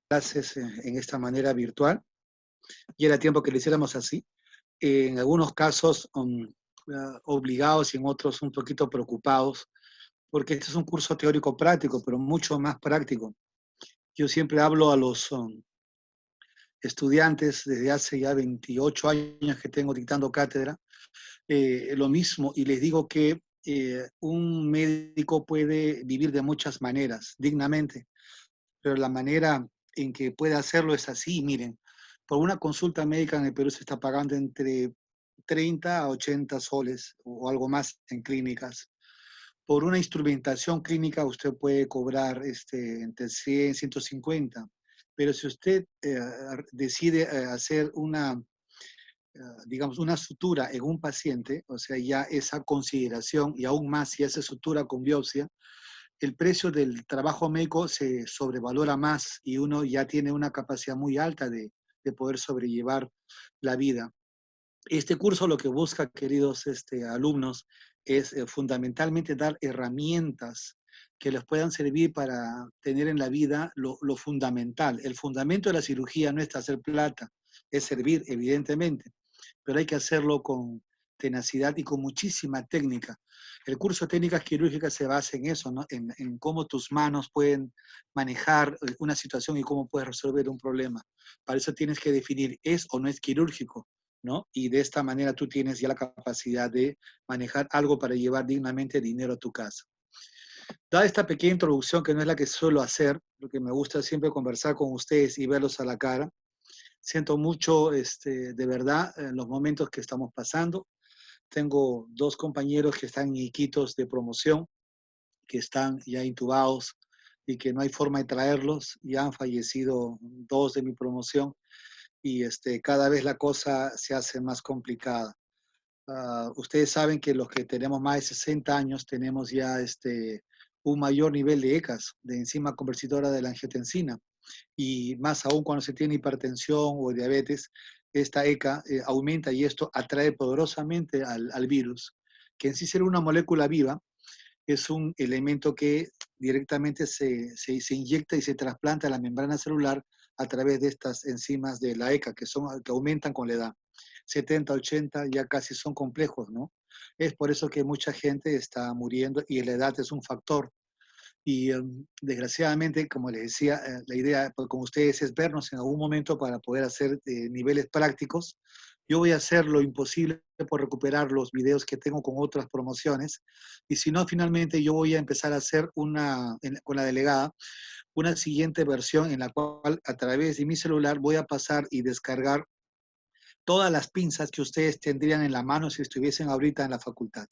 clases en esta manera virtual y era tiempo que lo hiciéramos así. En algunos casos obligados y en otros un poquito preocupados, porque este es un curso teórico práctico, pero mucho más práctico. Yo siempre hablo a los estudiantes desde hace ya 28 años que tengo dictando cátedra, lo mismo, y les digo que un médico puede vivir de muchas maneras, dignamente, pero la manera en que puede hacerlo es así, miren, por una consulta médica en el Perú se está pagando entre 30 a 80 soles o algo más en clínicas. Por una instrumentación clínica usted puede cobrar entre 100 y 150, pero si usted decide hacer una, digamos, una sutura en un paciente, o sea, ya esa consideración y aún más si hace sutura con biopsia, el precio del trabajo médico se sobrevalora más y uno ya tiene una capacidad muy alta de poder sobrellevar la vida. Este curso lo que busca, queridos alumnos, es fundamentalmente dar herramientas que les puedan servir para tener en la vida lo fundamental. El fundamento de la cirugía no es hacer plata, es servir, evidentemente, pero hay que hacerlo con tenacidad y con muchísima técnica. El curso de técnicas quirúrgicas se basa en eso, ¿no? En cómo tus manos pueden manejar una situación y cómo puedes resolver un problema. Para eso tienes que definir es o no es quirúrgico, ¿no? Y de esta manera tú tienes ya la capacidad de manejar algo para llevar dignamente dinero a tu casa. Dada esta pequeña introducción, que no es la que suelo hacer, porque me gusta siempre conversar con ustedes y verlos a la cara, siento mucho, de verdad, los momentos que estamos pasando. Tengo dos compañeros que están en Iquitos de promoción, que están ya intubados y que no hay forma de traerlos. Ya han fallecido dos de mi promoción y cada vez la cosa se hace más complicada. Ustedes saben que los que tenemos más de 60 años tenemos ya un mayor nivel de ECAS, de enzima convertidora de la angiotensina, y más aún cuando se tiene hipertensión o diabetes, esta ECA aumenta y esto atrae poderosamente al virus, que en sí ser una molécula viva, es un elemento que directamente se inyecta y se trasplanta a la membrana celular a través de estas enzimas de la ECA, que aumentan con la edad. 70, 80 ya casi son complejos, ¿no? Es por eso que mucha gente está muriendo y la edad es un factor. Y desgraciadamente, como les decía, la idea pues, con ustedes es vernos en algún momento para poder hacer niveles prácticos. Yo voy a hacer lo imposible por recuperar los videos que tengo con otras promociones. Y si no, finalmente yo voy a empezar a hacer con la delegada una siguiente versión en la cual a través de mi celular voy a pasar y descargar todas las pinzas que ustedes tendrían en la mano si estuviesen ahorita en la facultad.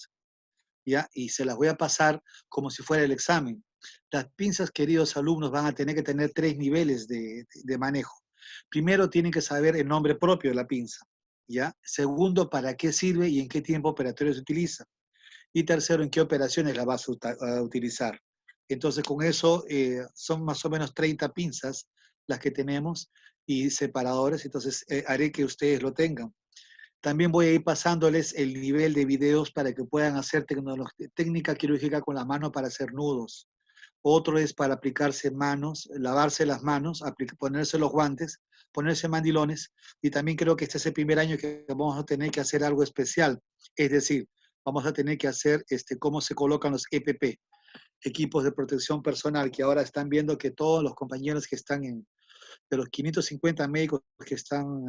¿Ya? Y se las voy a pasar como si fuera el examen. Las pinzas, queridos alumnos, van a tener que tener tres niveles de manejo. Primero, tienen que saber el nombre propio de la pinza, ¿ya? Segundo, para qué sirve y en qué tiempo operatorio se utiliza. Y tercero, en qué operaciones la vas a utilizar. Entonces, con eso son más o menos 30 pinzas las que tenemos y separadores, entonces haré que ustedes lo tengan. También voy a ir pasándoles el nivel de videos para que puedan hacer técnica quirúrgica con la mano para hacer nudos. Otro es para aplicarse manos, lavarse las manos, ponerse los guantes, ponerse mandilones. Y también creo que este es el primer año que vamos a tener que hacer algo especial. Es decir, vamos a tener que hacer cómo se colocan los EPP, equipos de protección personal, que ahora están viendo que todos los compañeros que están de los 550 médicos que están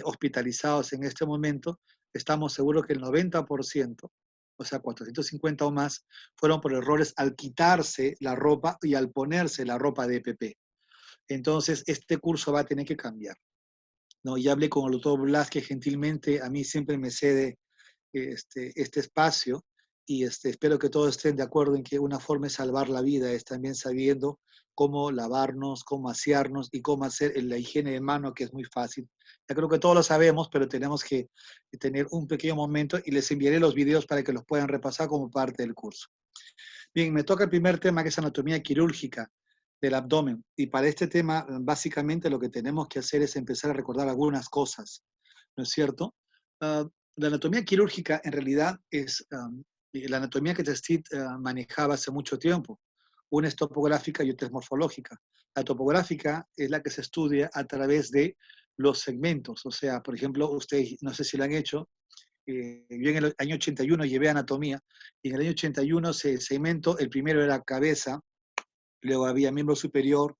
hospitalizados en este momento, estamos seguros que el 90%, o sea, 450 o más, fueron por errores al quitarse la ropa y al ponerse la ropa de EPP. Entonces, este curso va a tener que cambiar, ¿no? Ya hablé con el doctor Blas, que gentilmente a mí siempre me cede este espacio y espero que todos estén de acuerdo en que una forma de salvar la vida es también sabiendo cómo lavarnos, cómo asearnos y cómo hacer la higiene de mano, que es muy fácil. Ya creo que todos lo sabemos, pero tenemos que tener un pequeño momento y les enviaré los videos para que los puedan repasar como parte del curso. Bien, me toca el primer tema, que es anatomía quirúrgica del abdomen. Y para este tema, básicamente lo que tenemos que hacer es empezar a recordar algunas cosas, ¿no es cierto? Uh, la anatomía quirúrgica en realidad es la anatomía que Testit manejaba hace mucho tiempo. Una es topográfica y otra es morfológica. La topográfica es la que se estudia a través de los segmentos. O sea, por ejemplo, ustedes, no sé si lo han hecho, yo en el año 81 llevé anatomía, y en el año 81 se segmentó, el primero era cabeza, luego había miembro superior,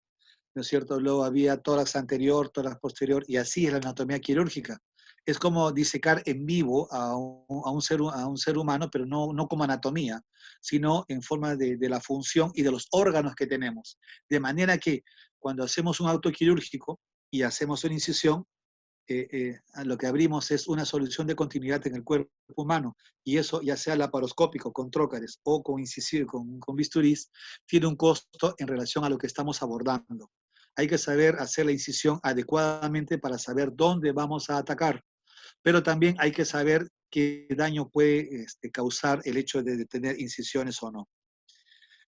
¿no es cierto? Luego había tórax anterior, tórax posterior, y así es la anatomía quirúrgica. Es como disecar en vivo a un ser humano, pero no como anatomía, sino en forma de la función y de los órganos que tenemos. De manera que cuando hacemos un auto quirúrgico y hacemos una incisión, lo que abrimos es una solución de continuidad en el cuerpo humano, y eso, ya sea laparoscópico, con trócares o con incisión, con bisturís, tiene un costo en relación a lo que estamos abordando. Hay que saber hacer la incisión adecuadamente para saber dónde vamos a atacar, pero también hay que saber qué daño puede causar el hecho de tener incisiones o no.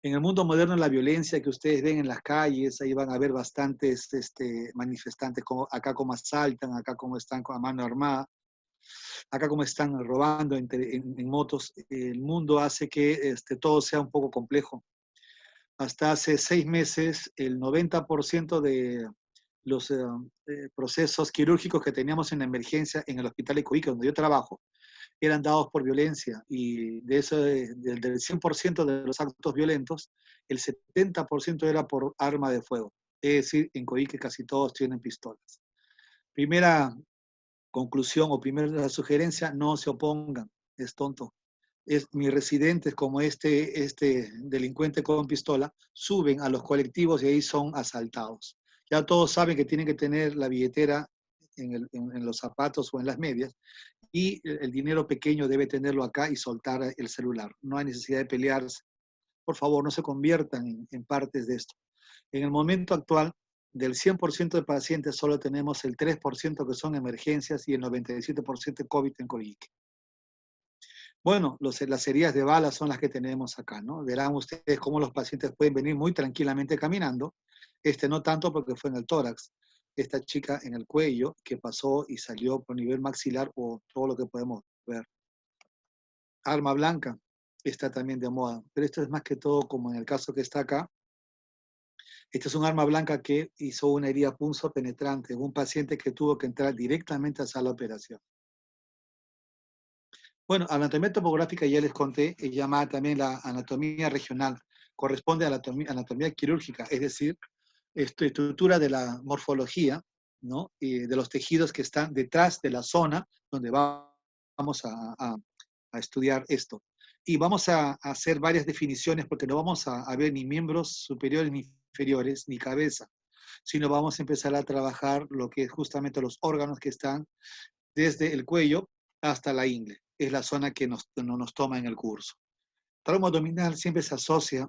En el mundo moderno, la violencia que ustedes ven en las calles, ahí van a ver bastantes manifestantes, como, acá como asaltan, acá como están con la mano armada, acá como están robando en motos. El mundo hace que todo sea un poco complejo. Hasta hace 6 meses, el 90% de los procesos quirúrgicos que teníamos en la emergencia en el hospital de Coica, donde yo trabajo, eran dados por violencia, y de eso, del 100% de los actos violentos, el 70% era por arma de fuego. Es decir, en Coique casi todos tienen pistolas. Primera conclusión o primera sugerencia: no se opongan, es tonto. Mis residentes, como este delincuente con pistola, suben a los colectivos y ahí son asaltados. Ya todos saben que tienen que tener la billetera en los zapatos o en las medias, y el dinero pequeño debe tenerlo acá y soltar el celular. No hay necesidad de pelearse. Por favor, no se conviertan en partes de esto. En el momento actual, del 100% de pacientes, solo tenemos el 3% que son emergencias y el 97% COVID en Coyique. Bueno, las heridas de bala son las que tenemos acá, ¿no? Verán ustedes cómo los pacientes pueden venir muy tranquilamente caminando. No tanto, porque fue en el tórax. Esta chica en el cuello, que pasó y salió por nivel maxilar, o todo lo que podemos ver. Arma blanca está también de moda, pero esto es más que todo, como en el caso que está acá. Esta es un arma blanca que hizo una herida punzo penetrante en un paciente que tuvo que entrar directamente a sala de operación. Bueno, anatomía topográfica ya les conté, es llamada también la anatomía regional. Corresponde a la anatomía quirúrgica, es decir, estructura de la morfología, ¿no? Y de los tejidos que están detrás de la zona donde vamos a estudiar esto. Y vamos a hacer varias definiciones, porque no vamos a ver ni miembros superiores ni inferiores, ni cabeza, sino vamos a empezar a trabajar lo que es justamente los órganos que están desde el cuello hasta la ingle. Es la zona que no nos toma en el curso. Trauma abdominal siempre se asocia,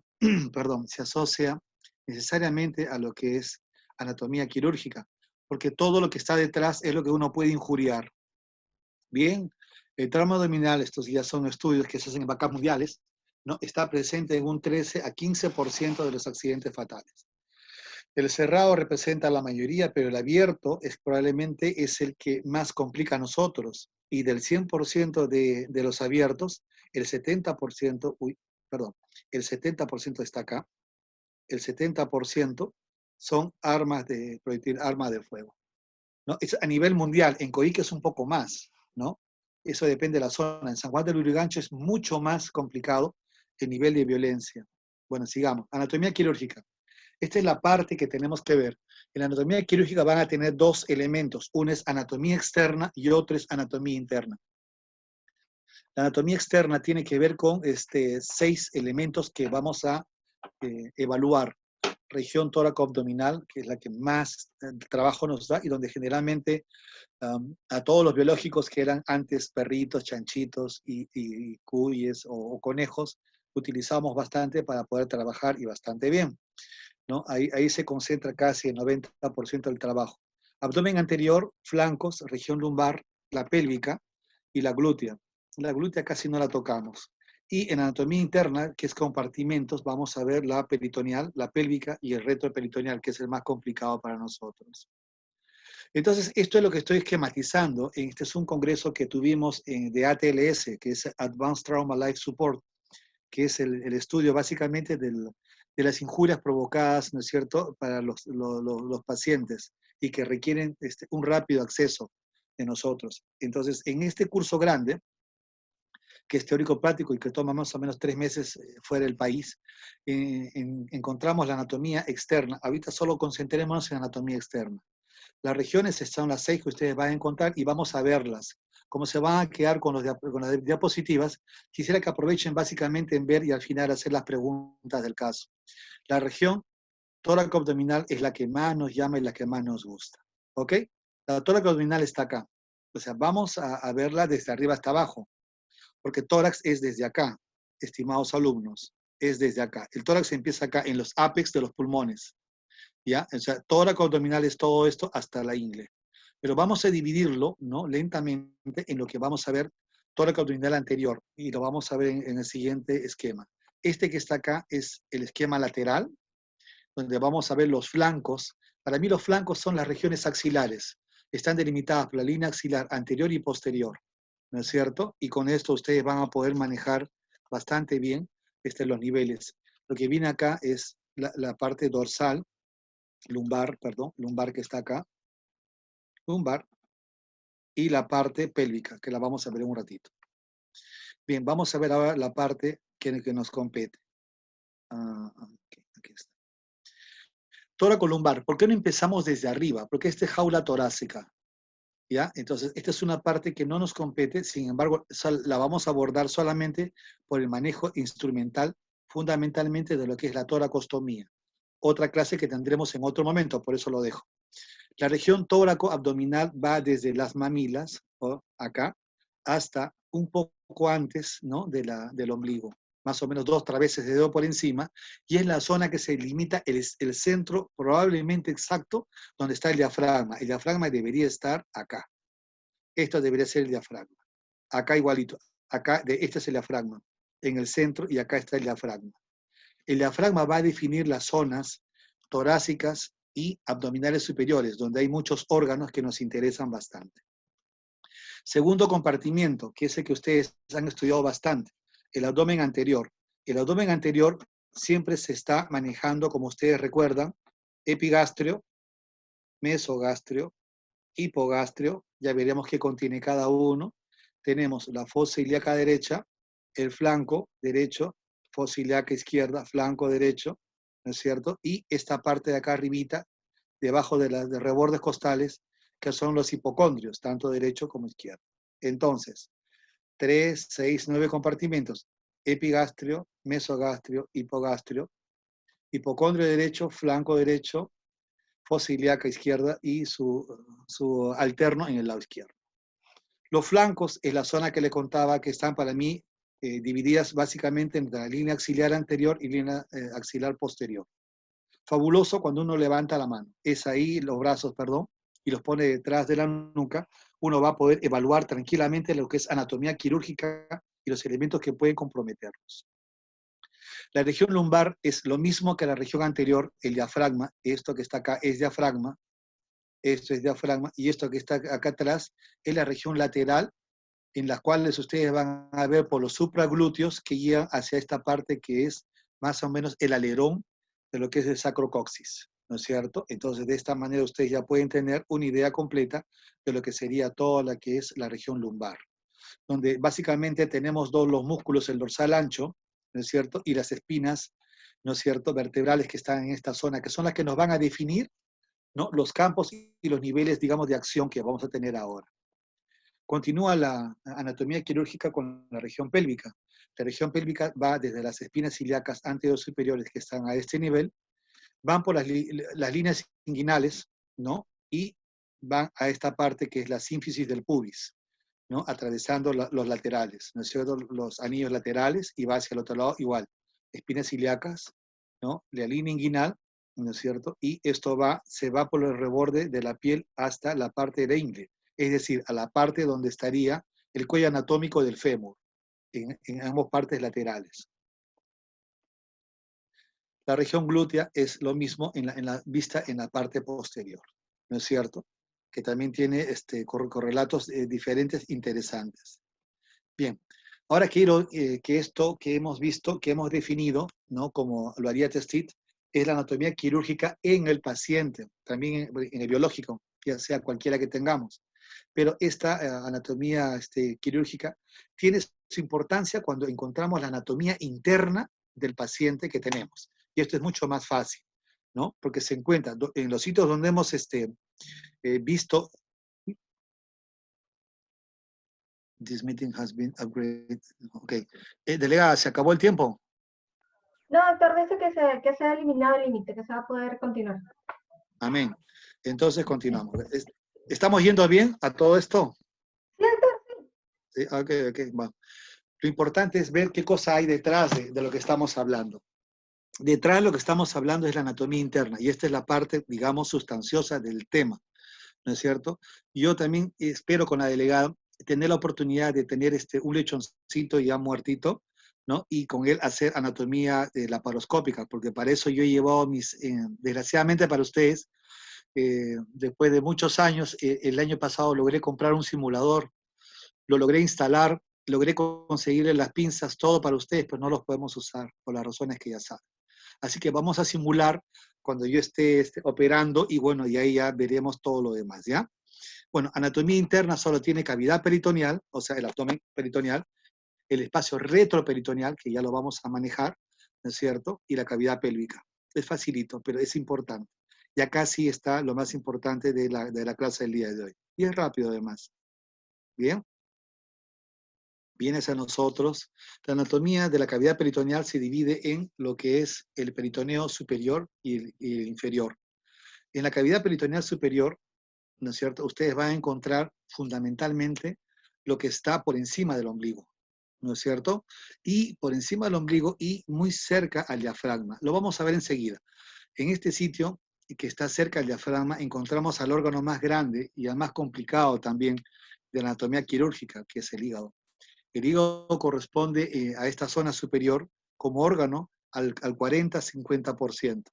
perdón, se asocia necesariamente a lo que es anatomía quirúrgica, porque todo lo que está detrás es lo que uno puede injuriar. Bien, el trauma abdominal, estos ya son estudios que se hacen en vacas mundiales, ¿no? Está presente en un 13 a 15% de los accidentes fatales. El cerrado representa la mayoría, pero el abierto probablemente es el que más complica a nosotros. Y del 100% de los abiertos, el 70%, el 70% está acá, el 70% son armas de proyectil, armas de fuego, ¿no? Es a nivel mundial. En Coique es un poco más, ¿no? Eso depende de la zona. En San Juan del Lurigancho es mucho más complicado el nivel de violencia. Bueno, sigamos. Anatomía quirúrgica. Esta es la parte que tenemos que ver. En la anatomía quirúrgica van a tener dos elementos. Uno es anatomía externa y otro es anatomía interna. La anatomía externa tiene que ver con 6 elementos que vamos a evaluar. Región tóraco-abdominal, que es la que más trabajo nos da y donde generalmente a todos los biológicos que eran antes perritos, chanchitos y cuyes o conejos, utilizamos bastante para poder trabajar, y bastante bien, ¿no? Ahí se concentra casi el 90% del trabajo. Abdomen anterior, flancos, región lumbar, la pélvica y la glútea. La glútea casi no la tocamos. Y en anatomía interna, que es compartimentos, vamos a ver la peritoneal, la pélvica y el retroperitoneal, que es el más complicado para nosotros. Entonces, esto es lo que estoy esquematizando. Este es un congreso que tuvimos de ATLS, que es Advanced Trauma Life Support, que es el estudio básicamente de las injurias provocadas, ¿no es cierto?, para los pacientes y que requieren un rápido acceso de nosotros. Entonces, en este curso grande, que es teórico práctico y que toma más o menos 3 meses fuera del país, encontramos la anatomía externa. Ahorita solo concentrémonos en anatomía externa. Las regiones son las 6 que ustedes van a encontrar y vamos a verlas. Como se van a quedar con las diapositivas, quisiera que aprovechen básicamente en ver y al final hacer las preguntas del caso. La región tóraco-abdominal es la que más nos llama y la que más nos gusta. ¿Ok? La tóraco-abdominal está acá. O sea, vamos a verla desde arriba hasta abajo, porque tórax es desde acá, estimados alumnos, es desde acá. El tórax empieza acá, en los ápex de los pulmones. ¿Ya? O sea, tóraco abdominal es todo esto hasta la ingle. Pero vamos a dividirlo, ¿no?, lentamente en lo que vamos a ver tóraco abdominal anterior y lo vamos a ver en el siguiente esquema. Este que está acá es el esquema lateral, donde vamos a ver los flancos. Para mí los flancos son las regiones axilares. Están delimitadas por la línea axilar anterior y posterior, ¿no es cierto? Y con esto ustedes van a poder manejar bastante bien los niveles. Lo que viene acá es la parte dorsal, lumbar que está acá, lumbar, y la parte pélvica, que la vamos a ver en un ratito. Bien, vamos a ver ahora la parte que nos compete. Aquí está. Tóraco lumbar, ¿por qué no empezamos desde arriba? Porque esta es jaula torácica, ¿ya? Entonces, esta es una parte que no nos compete, sin embargo, la vamos a abordar solamente por el manejo instrumental, fundamentalmente de lo que es la toracostomía. Otra clase que tendremos en otro momento, por eso lo dejo. La región tóraco-abdominal va desde las mamilas, o acá, hasta un poco antes, ¿no?, del ombligo, más o menos 2 traveses de dedo por encima, y es la zona que se limita el centro probablemente exacto donde está el diafragma. El diafragma debería estar acá. Esto debería ser el diafragma. Acá igualito. Acá, este es el diafragma, en el centro, y acá está el diafragma. El diafragma va a definir las zonas torácicas y abdominales superiores, donde hay muchos órganos que nos interesan bastante. Segundo compartimiento, que es el que ustedes han estudiado bastante, el abdomen anterior. El abdomen anterior siempre se está manejando, como ustedes recuerdan, epigastrio, mesogastrio, hipogastrio, ya veremos qué contiene cada uno. Tenemos la fosa ilíaca derecha, el flanco derecho, fosa ilíaca izquierda, flanco derecho, ¿no es cierto? Y esta parte de acá arribita, debajo de los rebordes costales, que son los hipocondrios, tanto derecho como izquierdo. Entonces, 3, 6, 9 compartimentos: epigastrio, mesogastrio, hipogastrio, hipocondrio derecho, flanco derecho, fosa ilíaca izquierda y su alterno en el lado izquierdo. Los flancos es la zona que le contaba que están para mí divididas básicamente entre la línea axilar anterior y línea axilar posterior. Fabuloso cuando uno levanta la mano, es ahí los brazos, perdón, y los pone detrás de la nuca, uno va a poder evaluar tranquilamente lo que es anatomía quirúrgica y los elementos que pueden comprometerlos. La región lumbar es lo mismo que la región anterior, el diafragma. Esto que está acá es diafragma, esto es diafragma, y esto que está acá atrás es la región lateral, en las cuales ustedes van a ver por los supraglúteos que guían hacia esta parte que es más o menos el alerón de lo que es el sacrocoxis, ¿no es cierto? Entonces, de esta manera ustedes ya pueden tener una idea completa de lo que sería toda la que es la región lumbar, donde básicamente tenemos los músculos, el dorsal ancho, ¿no es cierto?, y las espinas, ¿no es cierto?, vertebrales que están en esta zona, que son las que nos van a definir, ¿no?, los campos y los niveles, digamos, de acción que vamos a tener ahora. Continúa la anatomía quirúrgica con la región pélvica. La región pélvica va desde las espinas ilíacas anteriores superiores que están a este nivel, van por las líneas inguinales, ¿no?, y van a esta parte que es la sínfisis del pubis, ¿no?, atravesando los laterales, ¿no es cierto?, los anillos laterales, y va hacia el otro lado igual, espinas ilíacas, ¿no?, la línea inguinal, ¿no es cierto?, y esto se va por el reborde de la piel hasta la parte de la ingle, es decir, a la parte donde estaría el cuello anatómico del fémur, en ambas partes laterales. La región glútea es lo mismo en la vista en la parte posterior, ¿no es cierto?, que también tiene correlatos diferentes interesantes. Bien, Ahora quiero que esto que hemos visto, que hemos definido, ¿no? Como lo haría Testit, es la anatomía quirúrgica en el paciente, también en el biológico, ya sea cualquiera que tengamos. Pero esta anatomía quirúrgica tiene su importancia cuando encontramos la anatomía interna del paciente que tenemos. Y esto es mucho más fácil, ¿no? Porque se encuentra en los sitios donde hemos visto. This meeting has been upgraded. Ok. Delegada, ¿se acabó el tiempo? No, doctor, dice que se ha eliminado el límite, que se va a poder continuar. Amén. Entonces continuamos. ¿Estamos yendo bien a todo esto? Sí, doctor, sí. Sí, ok, va. Lo importante es ver qué cosa hay detrás de lo que estamos hablando. Detrás de lo que estamos hablando es la anatomía interna, y esta es la parte, digamos, sustanciosa del tema, ¿no es cierto? Yo también espero con la delegada tener la oportunidad de tener un lechoncito ya muertito, ¿no? Y con él hacer anatomía laparoscópica, porque para eso yo he llevado desgraciadamente para ustedes, después de muchos años, el año pasado logré comprar un simulador, lo logré instalar, logré conseguirle las pinzas, todo para ustedes, pero no los podemos usar por las razones que ya saben. Así que vamos a simular cuando yo esté operando y bueno, y ahí ya veremos todo lo demás, ¿ya? Bueno, anatomía interna solo tiene cavidad peritoneal, o sea, el abdomen peritoneal, el espacio retroperitoneal, que ya lo vamos a manejar, ¿no es cierto? Y la cavidad pélvica. Es facilito, pero es importante. Ya casi está lo más importante de la clase del día de hoy. Y es rápido además. ¿Bien? Vienes a nosotros. La anatomía de la cavidad peritoneal se divide en lo que es el peritoneo superior y el inferior. En la cavidad peritoneal superior, ¿no es cierto? Ustedes van a encontrar fundamentalmente lo que está por encima del ombligo, ¿no es cierto? Y por encima del ombligo y muy cerca al diafragma. Lo vamos a ver enseguida. En este sitio, que está cerca al diafragma, encontramos al órgano más grande y al más complicado también de la anatomía quirúrgica, que es el hígado. El hígado corresponde a esta zona superior como órgano al 40-50%.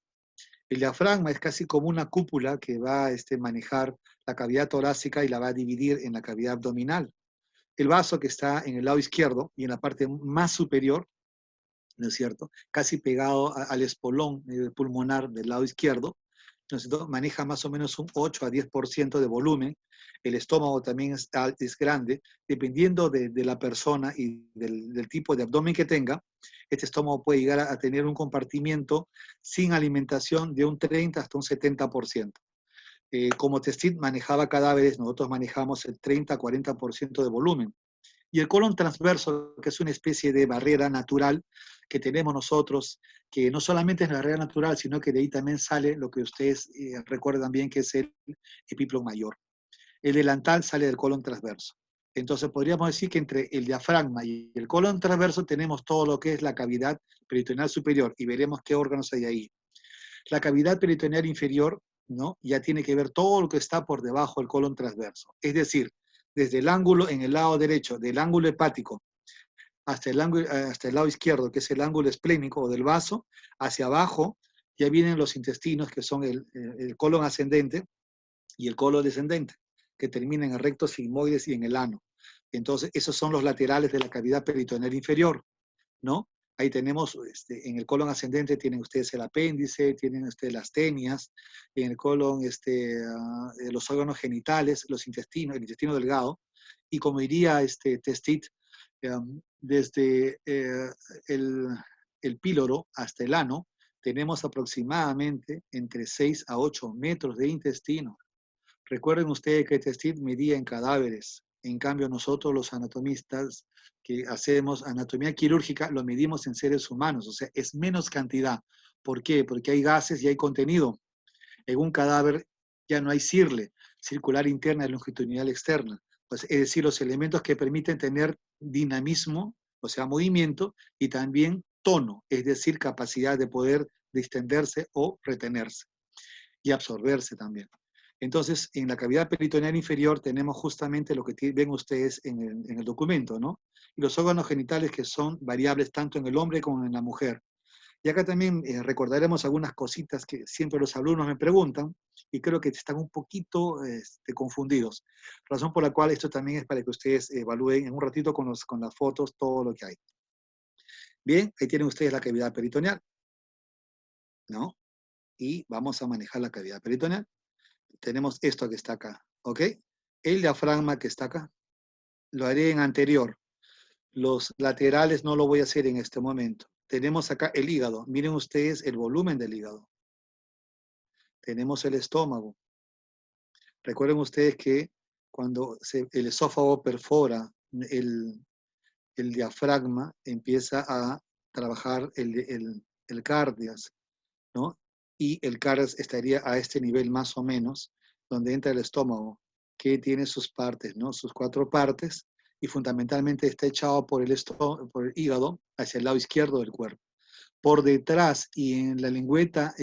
El diafragma es casi como una cúpula que va a manejar la cavidad torácica y la va a dividir en la cavidad abdominal. El vaso que está en el lado izquierdo y en la parte más superior, ¿no es cierto? Casi pegado al espolón pulmonar del lado izquierdo, ¿no es cierto? Maneja más o menos un 8-10% de volumen. El estómago también es grande, dependiendo de la persona y del tipo de abdomen que tenga. Este estómago puede llegar a tener un compartimiento sin alimentación de un 30 hasta un 70%. Como Testit manejaba cadáveres, nosotros manejamos el 30-40% de volumen. Y el colon transverso, que es una especie de barrera natural que tenemos nosotros, que no solamente es la barrera natural, sino que de ahí también sale lo que ustedes recuerdan bien, que es el epíplon mayor. El delantal sale del colon transverso. Entonces podríamos decir que entre el diafragma y el colon transverso tenemos todo lo que es la cavidad peritoneal superior y veremos qué órganos hay ahí. La cavidad peritoneal inferior, ¿no? Ya tiene que ver todo lo que está por debajo del colon transverso. Es decir, desde el ángulo en el lado derecho, del ángulo hepático, hasta el lado izquierdo, que es el ángulo esplénico o del vaso, hacia abajo ya vienen los intestinos, que son el colon ascendente y el colon descendente, que terminan en el recto sigmoides y en el ano. Entonces, esos son los laterales de la cavidad peritoneal inferior, ¿no? Ahí tenemos, en el colon ascendente tienen ustedes el apéndice, tienen ustedes las tenias, en el colon los órganos genitales, los intestinos, el intestino delgado, y como diría Testit, desde el píloro hasta el ano, tenemos aproximadamente entre 6 a 8 metros de intestino. Recuerden ustedes que Testit medía en cadáveres. En cambio, nosotros los anatomistas que hacemos anatomía quirúrgica lo medimos en seres humanos, o sea, es menos cantidad. ¿Por qué? Porque hay gases y hay contenido. En un cadáver ya no hay circle, circular interna y longitudinal externa. Pues, es decir, los elementos que permiten tener dinamismo, o sea, movimiento, y también tono, es decir, capacidad de poder distenderse o retenerse y absorberse también. Entonces, en la cavidad peritoneal inferior tenemos justamente lo que ven ustedes en el documento, ¿no? Y los órganos genitales que son variables tanto en el hombre como en la mujer. Y acá también recordaremos algunas cositas que siempre los alumnos me preguntan y creo que están un poquito confundidos. Razón por la cual esto también es para que ustedes evalúen en un ratito con las fotos todo lo que hay. Bien, ahí tienen ustedes la cavidad peritoneal, ¿no? Y vamos a manejar la cavidad peritoneal. Tenemos esto que está acá, ¿ok? El diafragma que está acá, lo haré en anterior. Los laterales no lo voy a hacer en este momento. Tenemos acá el hígado. Miren ustedes el volumen del hígado. Tenemos el estómago. Recuerden ustedes que cuando el esófago perfora el diafragma, empieza a trabajar el cardias, ¿no? Y el cardias estaría a este nivel más o menos, donde entra el estómago, que tiene sus partes, ¿no? Sus 4 partes, y fundamentalmente está echado por por el hígado hacia el lado izquierdo del cuerpo. Por detrás y en la lengüeta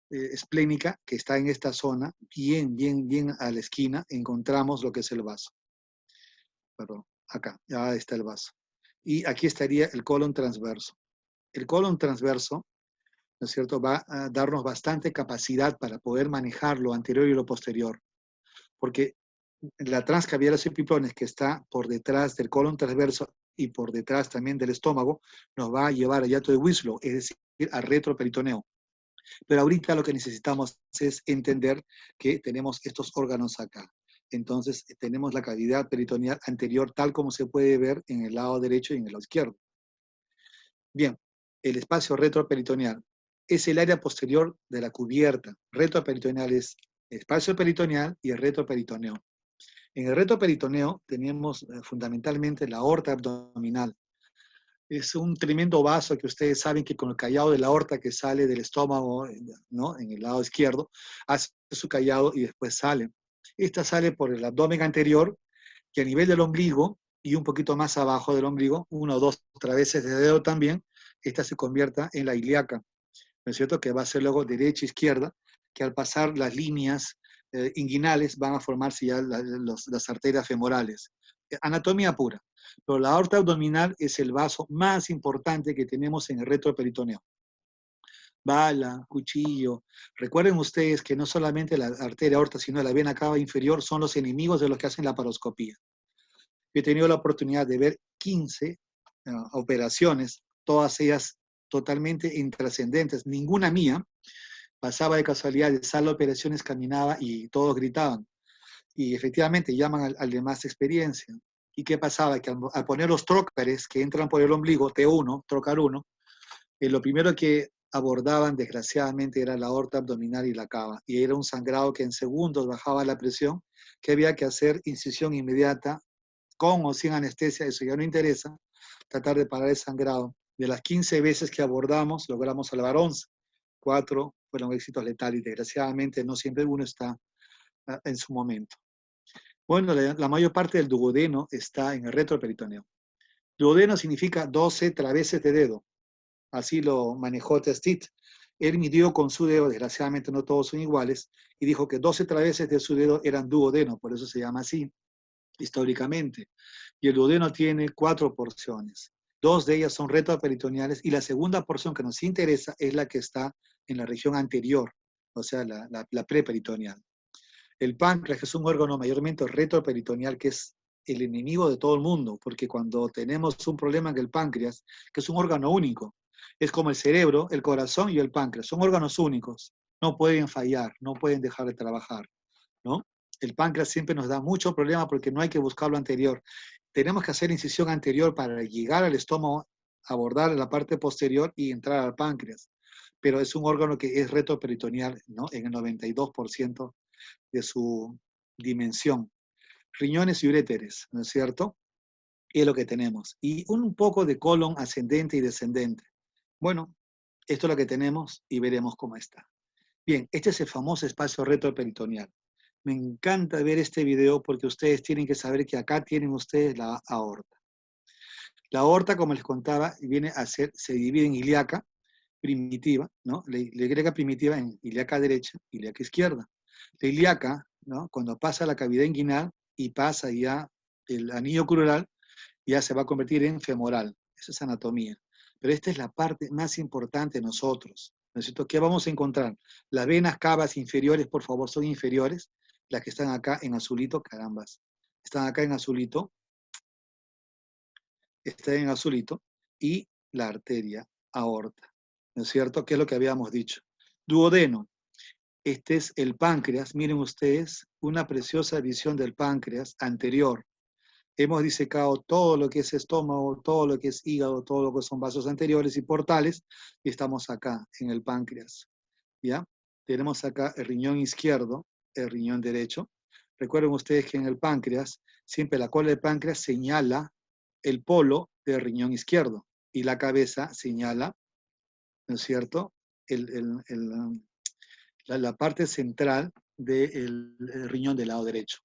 esplénica, que está en esta zona, bien a la esquina, encontramos lo que es el vaso. Perdón, acá, ya está el vaso. Y aquí estaría el colon transverso. El colon transverso, ¿no es cierto?, va a darnos bastante capacidad para poder manejar lo anterior y lo posterior. Porque la transcaviaris epiprones, que está por detrás del colon transverso y por detrás también del estómago, nos va a llevar al hiato de Winslow, es decir, al retroperitoneo. Pero ahorita lo que necesitamos es entender que tenemos estos órganos acá. Entonces, tenemos la cavidad peritoneal anterior tal como se puede ver en el lado derecho y en el lado izquierdo. Bien, el espacio retroperitoneal es el área posterior de la cubierta. Retroperitoneal es espacio peritoneal y el retroperitoneo. En el retroperitoneo tenemos fundamentalmente la aorta abdominal. Es un tremendo vaso que ustedes saben que con el callado de la aorta que sale del estómago, ¿no?, en el lado izquierdo, hace su callado y después sale. Esta sale por el abdomen anterior, que a nivel del ombligo y un poquito más abajo del ombligo, 1 o 2 traveses de dedo también, esta se convierta en la ilíaca, ¿no es cierto?, que va a ser luego derecha e izquierda, que al pasar las líneas inguinales van a formarse ya las arterias femorales. Anatomía pura. Pero la aorta abdominal es el vaso más importante que tenemos en el retroperitoneo. Bala, cuchillo. Recuerden ustedes que no solamente la arteria aorta, sino la vena cava inferior son los enemigos de los que hacen la paroscopía. Yo he tenido la oportunidad de ver 15 operaciones, todas ellas totalmente intrascendentes, ninguna mía. Pasaba de casualidad de sala de operaciones, caminaba y todos gritaban. Y efectivamente llaman al de más experiencia. ¿Y qué pasaba? Que al poner los trócares que entran por el ombligo, T1, trócar 1, lo primero que abordaban desgraciadamente era la aorta abdominal y la cava. Y era un sangrado que en segundos bajaba la presión, que había que hacer incisión inmediata, con o sin anestesia, eso ya no interesa, tratar de parar el sangrado. De las 15 veces que abordamos, logramos salvar 11. 4 fueron éxitos letales. Desgraciadamente, no siempre uno está en su momento. Bueno, la mayor parte del duodeno está en el retroperitoneo. Duodeno significa 12 traveses de dedo. Así lo manejó Testit. Él midió con su dedo, desgraciadamente no todos son iguales, y dijo que 12 traveses de su dedo eran duodeno, por eso se llama así, históricamente. Y el duodeno tiene 4 porciones. 2 de ellas son retroperitoneales y la segunda porción que nos interesa es la que está en la región anterior, o sea, la preperitoneal. El páncreas es un órgano mayormente retroperitoneal que es el enemigo de todo el mundo, porque cuando tenemos un problema en el páncreas, que es un órgano único, es como el cerebro, el corazón y el páncreas, son órganos únicos, no pueden fallar, no pueden dejar de trabajar, ¿no? El páncreas siempre nos da mucho problema porque no hay que buscar lo anterior. Tenemos que hacer incisión anterior para llegar al estómago, abordar la parte posterior y entrar al páncreas. Pero es un órgano que es retroperitoneal, ¿no?, en el 92% de su dimensión. Riñones y uréteres, ¿no es cierto? Y es lo que tenemos. Y un poco de colon ascendente y descendente. Bueno, esto es lo que tenemos y veremos cómo está. Bien, este es el famoso espacio retroperitoneal. Me encanta ver este video porque ustedes tienen que saber que acá tienen ustedes la aorta. La aorta, como les contaba, se divide en ilíaca primitiva, ¿no? La ilíaca primitiva en ilíaca derecha, ilíaca izquierda. La ilíaca, ¿no?, cuando pasa la cavidad inguinal y pasa ya el anillo crural, ya se va a convertir en femoral. Esa es anatomía. Pero esta es la parte más importante de nosotros, ¿no es cierto? ¿Qué vamos a encontrar? Las venas cavas inferiores, por favor, son inferiores, las que están acá en azulito, carambas, están acá en azulito, está en azulito, y la arteria aorta, ¿no es cierto? ¿Qué es lo que habíamos dicho? Duodeno, este es el páncreas, miren ustedes, una preciosa visión del páncreas anterior. Hemos disecado todo lo que es estómago, todo lo que es hígado, todo lo que son vasos anteriores y portales, y estamos acá, en el páncreas, ¿ya? Tenemos acá el riñón izquierdo, el riñón derecho. Recuerden ustedes que en el páncreas, siempre la cola del páncreas señala el polo del riñón izquierdo, y la cabeza señala, ¿no es cierto?, la parte central del riñón del lado derecho.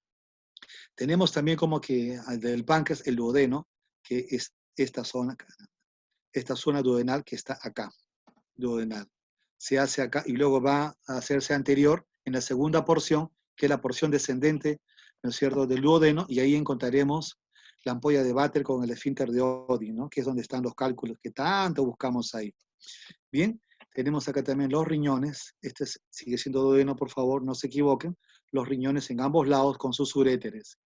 Tenemos también como que del páncreas el duodeno, que es esta zona duodenal que está acá, duodenal. Se hace acá y luego va a hacerse anterior en la segunda porción, que es la porción descendente, ¿no es cierto?, del duodeno, y ahí encontraremos la ampolla de Vater con el esfínter de Oddi, ¿no?, que es donde están los cálculos que tanto buscamos ahí. Bien, tenemos acá también los riñones, sigue siendo duodeno, por favor, no se equivoquen, los riñones en ambos lados con sus uréteres.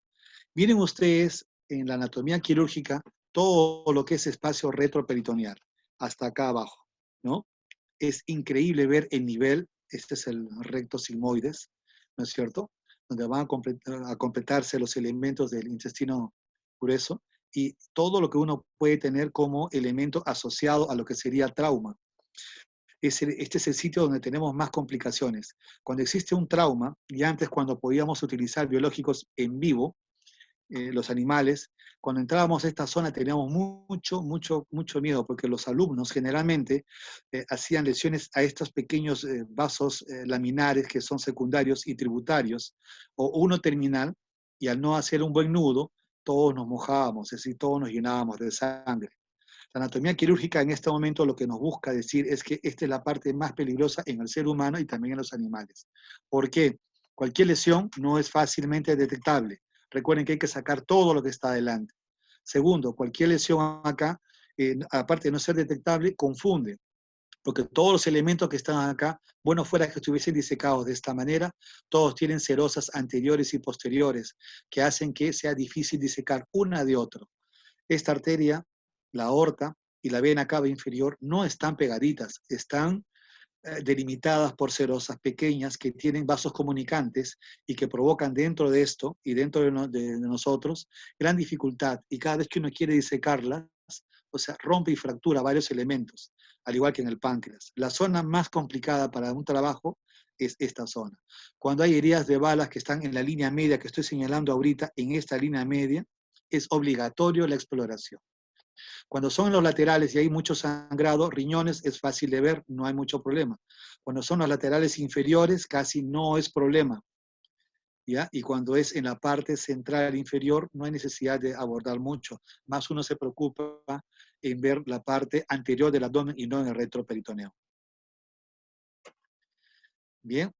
Miren ustedes en la anatomía quirúrgica todo lo que es espacio retroperitoneal, hasta acá abajo, ¿no? Es increíble ver el nivel, este es el recto sigmoides, ¿no es cierto?, donde van a completarse los elementos del intestino grueso y todo lo que uno puede tener como elemento asociado a lo que sería trauma. Este es el sitio donde tenemos más complicaciones. Cuando existe un trauma, y antes cuando podíamos utilizar biológicos en vivo, los animales, cuando entrábamos a esta zona teníamos mucho miedo, porque los alumnos generalmente hacían lesiones a estos pequeños vasos laminares que son secundarios y tributarios, o uno terminal, y al no hacer un buen nudo, todos nos mojábamos, es decir, todos nos llenábamos de sangre. La anatomía quirúrgica en este momento lo que nos busca decir es que esta es la parte más peligrosa en el ser humano y también en los animales. ¿Por qué? Cualquier lesión no es fácilmente detectable. Recuerden que hay que sacar todo lo que está adelante. Segundo, cualquier lesión acá, aparte de no ser detectable, confunde, porque todos los elementos que están acá, bueno, fuera que estuviesen disecados de esta manera, todos tienen serosas anteriores y posteriores, que hacen que sea difícil disecar una de otra. Esta arteria, la aorta y la vena cava inferior no están pegaditas, están delimitadas por serosas pequeñas que tienen vasos comunicantes y que provocan dentro de esto y dentro de nosotros gran dificultad. Y cada vez que uno quiere disecarlas, o sea, rompe y fractura varios elementos, al igual que en el páncreas. La zona más complicada para un trabajo es esta zona. Cuando hay heridas de balas que están en la línea media que estoy señalando ahorita, en esta línea media, es obligatorio la exploración. Cuando son en los laterales y hay mucho sangrado, riñones es fácil de ver, no hay mucho problema. Cuando son los laterales inferiores, casi no es problema, ¿ya? Y cuando es en la parte central inferior, no hay necesidad de abordar mucho. Más uno se preocupa en ver la parte anterior del abdomen y no en el retroperitoneo. Bien.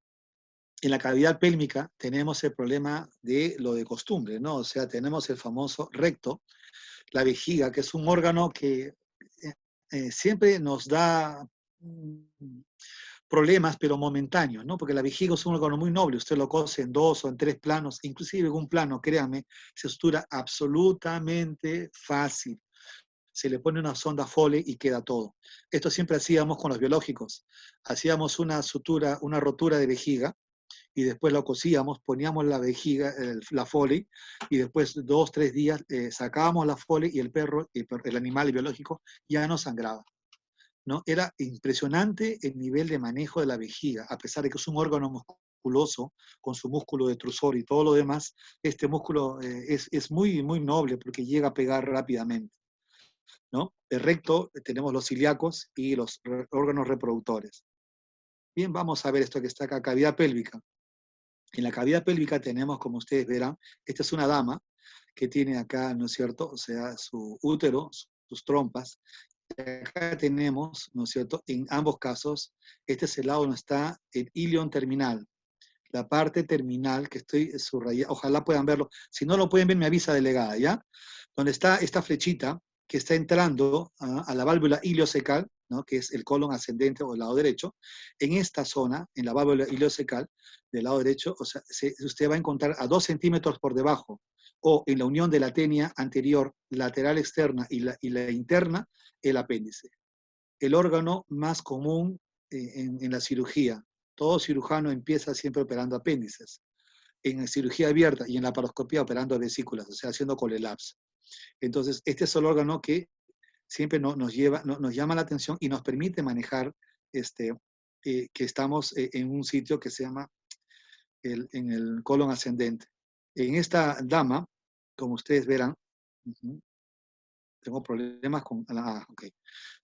En la cavidad pélvica tenemos el problema de lo de costumbre, ¿no? O sea, tenemos el famoso recto, la vejiga, que es un órgano que siempre nos da problemas, pero momentáneos, ¿no? Porque la vejiga es un órgano muy noble, usted lo cose en 2 o en 3 planos, inclusive en un plano, créanme, se sutura absolutamente fácil. Se le pone una sonda Foley y queda todo. Esto siempre hacíamos con los biológicos. Hacíamos una sutura, una rotura de vejiga, y después lo cosíamos, poníamos la vejiga, la Foley, y después 2, 3 días sacábamos la Foley y el animal biológico ya no sangraba, ¿no? Era impresionante el nivel de manejo de la vejiga, a pesar de que es un órgano musculoso, con su músculo detrusor y todo lo demás, este músculo es muy noble porque llega a pegar rápidamente, ¿no? El recto tenemos los ilíacos y los órganos reproductores. Bien, vamos a ver esto que está acá, cavidad pélvica. En la cavidad pélvica tenemos, como ustedes verán, esta es una dama que tiene acá, ¿no es cierto?, o sea, su útero, sus trompas. Y acá tenemos, ¿no es cierto?, en ambos casos, este es el lado donde está el ilion terminal, la parte terminal que estoy subrayando, ojalá puedan verlo. Si no lo pueden ver, me avisa delegada, ¿ya? Donde está esta flechita, que está entrando a la válvula ileocecal, ¿no? Que es el colon ascendente o el lado derecho. En esta zona, en la válvula ileocecal del lado derecho, o sea, usted va a encontrar a 2 centímetros por debajo, o en la unión de la tenia anterior, lateral externa y la interna, el apéndice. El órgano más común en la cirugía. Todo cirujano empieza siempre operando apéndices. En cirugía abierta y en la laparoscopía operando vesículas, o sea, haciendo colelapso. Entonces, este es el órgano que siempre nos llama la atención y nos permite manejar que estamos en un sitio que se llama en el colon ascendente. En esta dama, como ustedes verán, tengo problemas con... okay.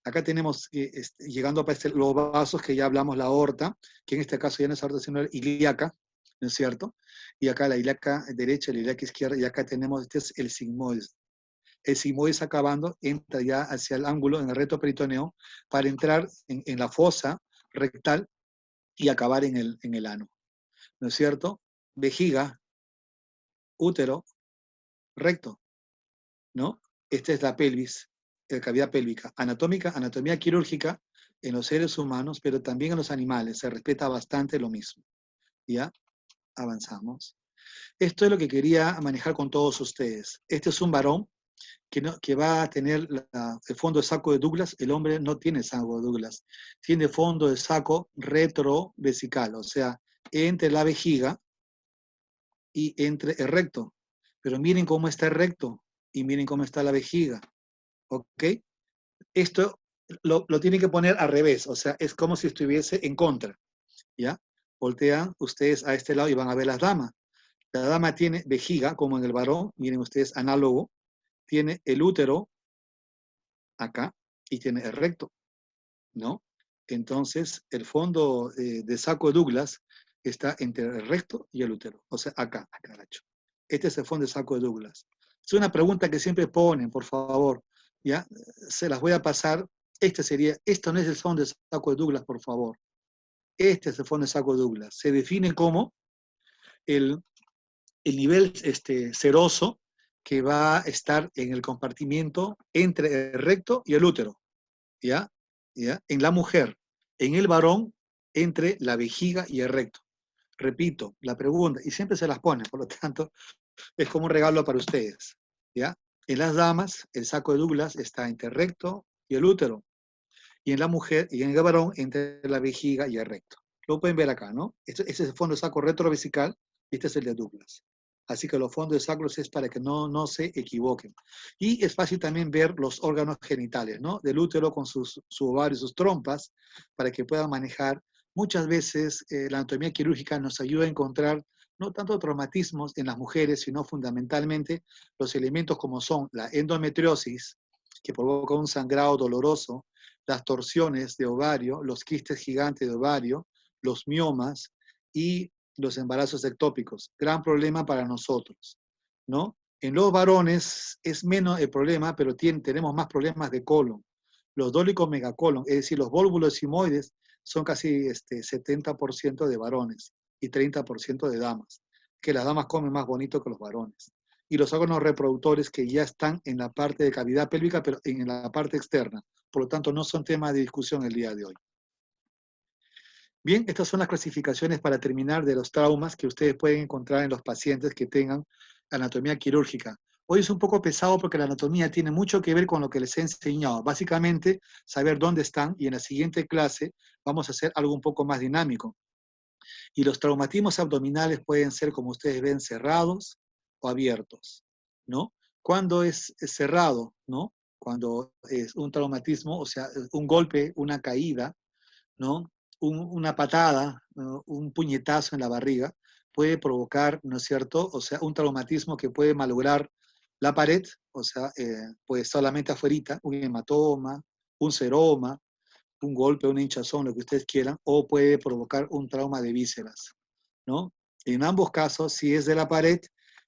Acá tenemos, llegando a los vasos que ya hablamos, la aorta, que en este caso ya no es aorta, sino ilíaca, ¿no es cierto? Y acá la ilíaca derecha, la ilíaca izquierda, y acá tenemos, este es el sigmoides. El sigmoides acabando, entra ya hacia el ángulo, en el recto peritoneo, para entrar en la fosa rectal y acabar en el ano, ¿no es cierto? Vejiga, útero, recto, ¿no? Esta es la pelvis, la cavidad pélvica. Anatómica, anatomía quirúrgica en los seres humanos, pero también en los animales. Se respeta bastante lo mismo. ¿Ya? Avanzamos. Esto es lo que quería manejar con todos ustedes. Este es un varón que va a tener el fondo de saco de Douglas. El hombre no tiene saco de Douglas. Tiene fondo de saco retrovesical, o sea, entre la vejiga y entre el recto. Pero miren cómo está el recto y miren cómo está la vejiga. ¿Ok? Esto lo tienen que poner al revés, o sea, es como si estuviese en contra. ¿Ya? Voltean ustedes a este lado y van a ver las damas. La dama tiene vejiga, como en el varón, miren ustedes, análogo, tiene el útero acá y tiene el recto, ¿no? Entonces, el fondo de saco de Douglas está entre el recto y el útero, o sea, acá, Nacho. Este es el fondo de saco de Douglas. Es una pregunta que siempre ponen, por favor, ¿ya? Se las voy a pasar. Esto no es el fondo de saco de Douglas, por favor. Este es el fondo de saco de Douglas. Se define como el nivel seroso que va a estar en el compartimiento entre el recto y el útero, ¿ya? ¿Ya? En la mujer, en el varón, entre la vejiga y el recto. Repito, la pregunta, y siempre se las pone, por lo tanto, es como un regalo para ustedes, ¿ya? En las damas, el saco de Douglas está entre el recto y el útero, y en la mujer y en el varón, entre la vejiga y el recto. Lo pueden ver acá, ¿no? Este es el fondo de saco retrovesical, y este es el de Douglas. Así que los fondos de sacros es para que no se equivoquen. Y es fácil también ver los órganos genitales, ¿no? Del útero con su ovario y sus trompas, para que puedan manejar. Muchas veces la anatomía quirúrgica nos ayuda a encontrar no tanto traumatismos en las mujeres, sino fundamentalmente los elementos como son la endometriosis, que provoca un sangrado doloroso, las torsiones de ovario, los quistes gigantes de ovario, los miomas y los embarazos ectópicos. Gran problema para nosotros, ¿no? En los varones es menos el problema, pero tenemos más problemas de colon. Los dólicos megacolon, es decir, los vólvulos simoides, son casi 70% de varones y 30% de damas, que las damas comen más bonito que los varones. Y los órganos reproductores que ya están en la parte de cavidad pélvica, pero en la parte externa. Por lo tanto, no son temas de discusión el día de hoy. Bien, estas son las clasificaciones para terminar de los traumas que ustedes pueden encontrar en los pacientes que tengan anatomía quirúrgica. Hoy es un poco pesado porque la anatomía tiene mucho que ver con lo que les he enseñado. Básicamente, saber dónde están, y en la siguiente clase vamos a hacer algo un poco más dinámico. Y los traumatismos abdominales pueden ser, como ustedes ven, cerrados o abiertos, ¿no? Cuando es cerrado, ¿no? Cuando es un traumatismo, o sea, un golpe, una caída, ¿no? Una patada, ¿no? Un puñetazo en la barriga, puede provocar, ¿no es cierto? O sea, un traumatismo que puede malograr la pared, o sea, pues solamente afuerita, un hematoma, un seroma, un golpe, una hinchazón, lo que ustedes quieran, o puede provocar un trauma de vísceras, ¿no? En ambos casos, si es de la pared,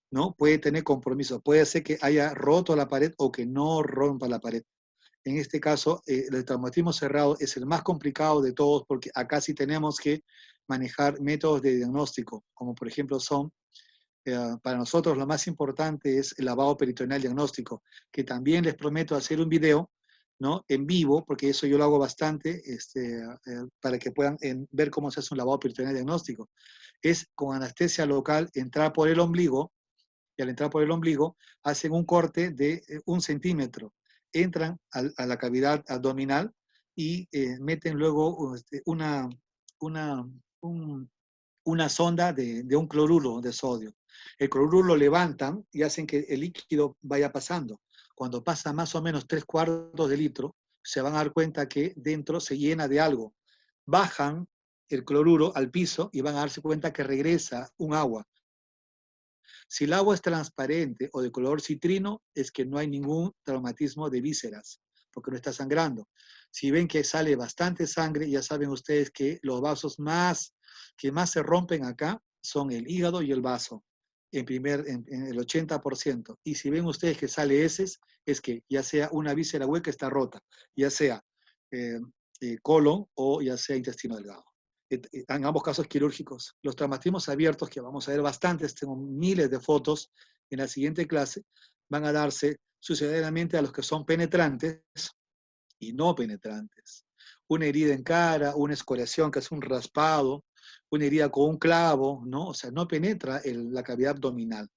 ¿no? Puede tener compromiso, puede ser que haya roto la pared o que no rompa la pared. En este caso, el traumatismo cerrado es el más complicado de todos porque acá sí tenemos que manejar métodos de diagnóstico, como por ejemplo son Para nosotros lo más importante es el lavado peritoneal diagnóstico, que también les prometo hacer un video, ¿no? En vivo, porque eso yo lo hago bastante, para que puedan ver cómo se hace un lavado peritoneal diagnóstico. Es con anestesia local, entrar por el ombligo, y al entrar por el ombligo hacen un corte de 1 centímetro. Entran a la cavidad abdominal y meten luego una, un, una sonda de un cloruro de sodio. El cloruro lo levantan y hacen que el líquido vaya pasando. Cuando pasa más o menos 3/4 de litro, se van a dar cuenta que dentro se llena de algo. Bajan el cloruro al piso y van a darse cuenta que regresa un agua. Si el agua es transparente o de color citrino, es que no hay ningún traumatismo de vísceras, porque no está sangrando. Si ven que sale bastante sangre, ya saben ustedes que los vasos que más se rompen acá son el hígado y el vaso, en el 80%. Y si ven ustedes que sale heces, es que ya sea una víscera hueca está rota, ya sea eh, colon o ya sea intestino delgado. En ambos casos quirúrgicos. Los traumatismos abiertos, que vamos a ver bastantes, tengo miles de fotos en la siguiente clase, van a darse sucesivamente a los que son penetrantes y no penetrantes. Una herida en cara, una escoriación, que es un raspado, una herida con un clavo, ¿no? O sea, no penetra la cavidad abdominal.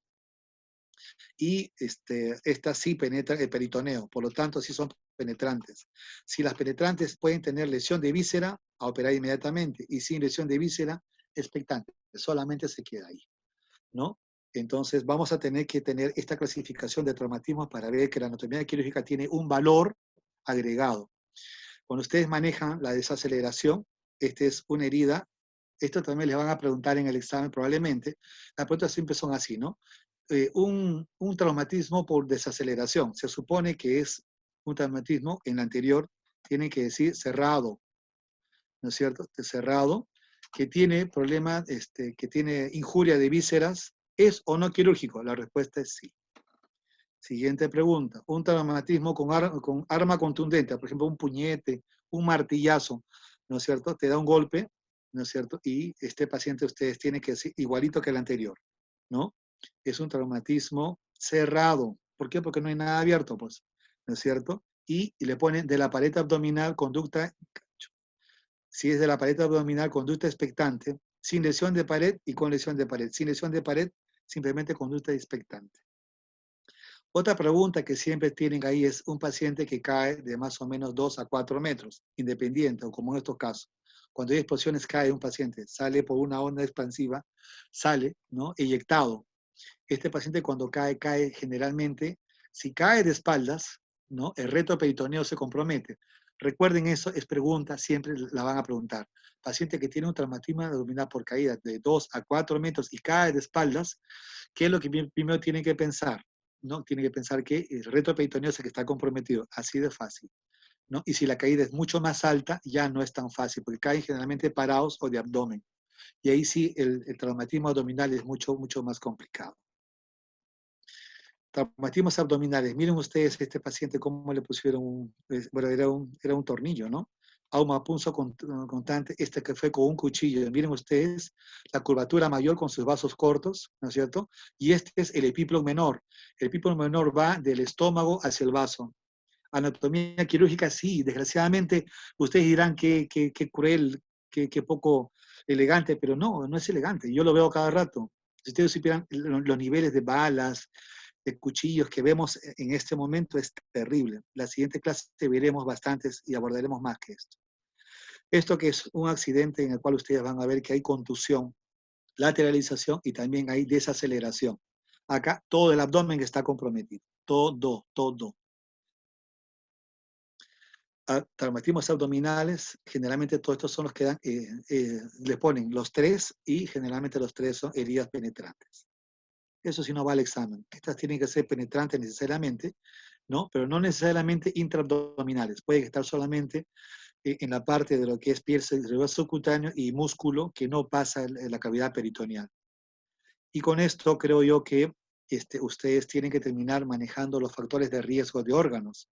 Y esta sí penetra el peritoneo, por lo tanto sí son penetrantes. Si las penetrantes pueden tener lesión de víscera, a operar inmediatamente, y sin lesión de víscera, expectante, solamente se queda ahí, ¿no? Entonces vamos a tener que tener esta clasificación de traumatismos para ver que la anatomía quirúrgica tiene un valor agregado. Cuando ustedes manejan la desaceleración, esta es una herida, esto también les van a preguntar en el examen probablemente, las preguntas siempre son así, ¿no? Un traumatismo por desaceleración, se supone que es un traumatismo, en la anterior tiene que decir cerrado, ¿no es cierto? Cerrado, que tiene problema, que tiene injuria de vísceras, ¿es o no quirúrgico? La respuesta es sí. Siguiente pregunta. Un traumatismo con arma contundente, por ejemplo, un puñete, un martillazo, ¿no es cierto? Te da un golpe, ¿no es cierto? Y este paciente ustedes tienen que decir igualito que el anterior, ¿no? Es un traumatismo cerrado. ¿Por qué? Porque no hay nada abierto, pues, ¿no es cierto? Y le ponen de la pared abdominal conducta, si es de la pared abdominal, conducta expectante, sin lesión de pared y con lesión de pared. Sin lesión de pared, simplemente conducta expectante. Otra pregunta que siempre tienen ahí es un paciente que cae de más o menos 2 a 4 metros, independiente, o como en estos casos. Cuando hay explosiones cae un paciente, sale por una onda expansiva, sale, ¿no? Eyectado. Este paciente cuando cae generalmente, si cae de espaldas, ¿no? El retroperitoneo se compromete. Recuerden eso, es pregunta, siempre la van a preguntar. Paciente que tiene un traumatismo abdominal por caída de 2 a 4 metros y cae de espaldas, ¿qué es lo que primero tienen que pensar? ¿No? Tienen que pensar que el retroperitoneo es el que está comprometido, así de fácil, ¿no? Y si la caída es mucho más alta, ya no es tan fácil, porque caen generalmente parados o de abdomen. Y ahí sí el traumatismo abdominal es mucho, mucho más complicado. Traumatismos abdominales. Miren ustedes este paciente cómo le pusieron, bueno, era un tornillo, ¿no? Auma punzo constante, este que fue con un cuchillo. Miren ustedes la curvatura mayor con sus vasos cortos, ¿no es cierto? Y este es el epíplon menor. El epíplon menor va del estómago hacia el vaso. Anatomía quirúrgica, sí, desgraciadamente ustedes dirán que cruel, que poco elegante, pero no, no es elegante. Yo lo veo cada rato. Si ustedes supieran los niveles de balas, de cuchillos que vemos en este momento, es terrible. La siguiente clase veremos bastantes y abordaremos más que esto. Esto que es un accidente en el cual ustedes van a ver que hay contusión, lateralización y también hay desaceleración. Acá todo el abdomen está comprometido. Todo, todo. Traumatismos abdominales, generalmente todos estos son los que dan, le ponen los 3 y generalmente los 3 son heridas penetrantes. Eso sí no va al examen. Estas tienen que ser penetrantes necesariamente, ¿no? Pero no necesariamente intraabdominales. Pueden estar solamente en la parte de lo que es piel subcutáneo y músculo que no pasa en la cavidad peritoneal. Y con esto creo yo que ustedes tienen que terminar manejando los factores de riesgo de órganos.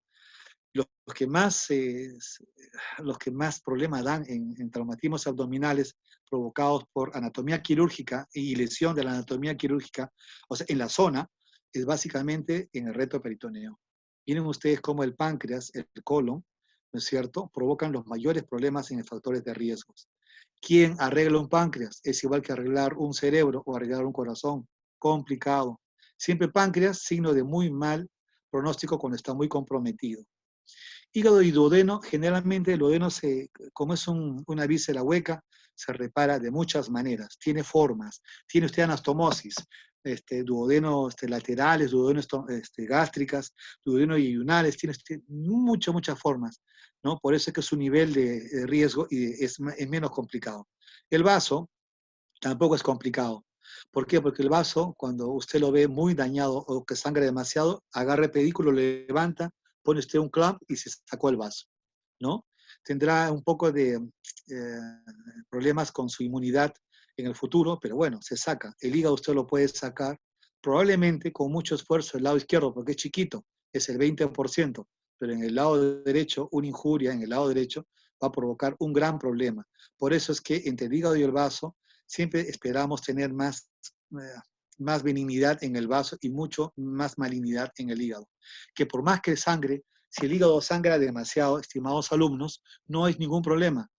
Los que más, los que más problemas dan en traumatismos abdominales provocados por anatomía quirúrgica y lesión de la anatomía quirúrgica, o sea, en la zona, es básicamente en el recto peritoneo. Miren ustedes cómo el páncreas, el colon, ¿no es cierto?, provocan los mayores problemas en factores de riesgos. ¿Quién arregla un páncreas? Es igual que arreglar un cerebro o arreglar un corazón. Complicado. Siempre páncreas, signo de muy mal pronóstico cuando está muy comprometido. Hígado y duodeno, generalmente el duodeno, como es una víscera hueca, se repara de muchas maneras, tiene formas, tiene usted anastomosis, duodeno laterales, duodeno gástricas, duodeno yuyunales, tiene usted muchas formas, ¿no? Por eso es que su nivel de riesgo es menos complicado. El vaso tampoco es complicado. ¿Por qué? Porque el vaso, cuando usted lo ve muy dañado o que sangre demasiado, agarra el pedículo, lo levanta, pone usted un clamp y se sacó el vaso, ¿no? Tendrá un poco de problemas con su inmunidad en el futuro, pero bueno, se saca. El hígado usted lo puede sacar probablemente con mucho esfuerzo el lado izquierdo, porque es chiquito, es el 20%, pero en el lado derecho, una injuria en el lado derecho va a provocar un gran problema. Por eso es que entre el hígado y el vaso siempre esperamos tener más benignidad en el vaso y mucho más malignidad en el hígado. Que por más que sangre, si el hígado sangra demasiado, estimados alumnos, no hay ningún problema.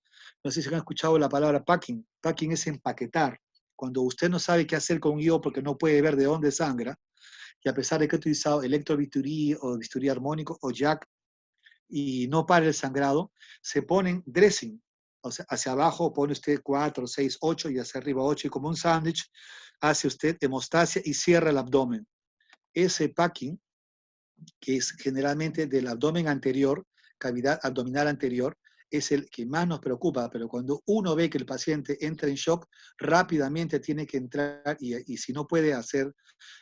No sé si han escuchado la palabra packing. Packing es empaquetar. Cuando usted no sabe qué hacer con un hígado porque no puede ver de dónde sangra, y a pesar de que ha utilizado electrobisturí o bisturí armónico o jack y no para el sangrado, se ponen dressing. O sea, hacia abajo pone usted 4, 6, 8 y hacia arriba 8 y como un sándwich hace usted hemostasia y cierra el abdomen. Ese packing, que es generalmente del abdomen anterior, cavidad abdominal anterior, es el que más nos preocupa, pero cuando uno ve que el paciente entra en shock, rápidamente tiene que entrar y si no puede hacer